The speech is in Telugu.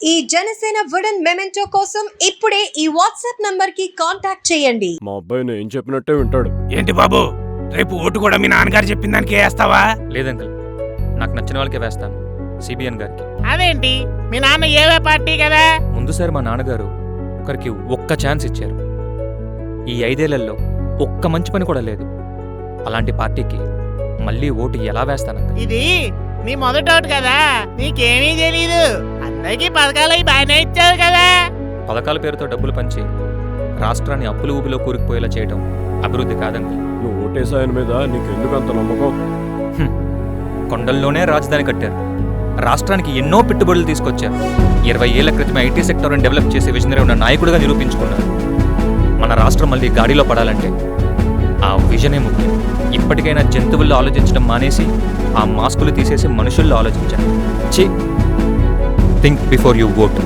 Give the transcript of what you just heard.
ఈ జనసేన వుడెన్ మెమెంటో కోసం ఇప్పుడే ఈ వాట్సాప్ నంబర్ కి కాంటాక్ట్ చేయండి. మా అబ్బాయి నేను చెప్పినట్టే వింటాడు. ఏంటి బాబు, రేపు ఓటు కూడా మీ నాన్నగారు చెప్పిన దానికి వేస్తావా? లేదంకల్, నాకు నచ్చిన వాళ్ళకే వేస్తాను, సిబిఎన్ గారికి. అదేంటి, మీ నాన్న ఏవే పార్టీ కదా? ముందుసారి మా నాన్నగారు ఒకరికి ఒక్క ఛాన్స్ ఇచ్చారు. ఈ 5 ఏళ్లలో ఒక్క మంచి పని కూడా లేదు. అలాంటి పార్టీకి మళ్ళీ ఓటు ఎలా వేస్తానంకల్? ఇది నీ మొదటి ఓటు కదా, నీకేమీ తెలీదు. అందరికీ పథకాలు బాగానే ఇచ్చారు కదా. పథకాల పేరుతో డబ్బులు పంచి రాష్ట్రాన్ని అప్పుల ఊబిలో కూరుకుపోయేలా చేయడం అభివృద్ధి కాదంకల్. నువ్వు ఓటేసాయన మీద నీకెందుకు అంత నమ్మకం? కొండల్లోనే రాజధాని కట్టారు, రాష్ట్రానికి ఎన్నో పెట్టుబడులు తీసుకొచ్చారు. 20 ఏళ్ల క్రితమే ఐటీ సెక్టర్ని డెవలప్ చేసే విజనరీ ఉన్న నాయకుడిగా నిరూపించుకున్నారు. మన రాష్ట్రం మళ్ళీ గాడిలో పడాలంటే ఆ విజనే ముఖ్యం. ఇప్పటికైనా జంతువుల్లో ఆలోచించడం మానేసి ఆ మాస్కులు తీసేసి మనుషుల్లో ఆలోచించండి. Think before you vote.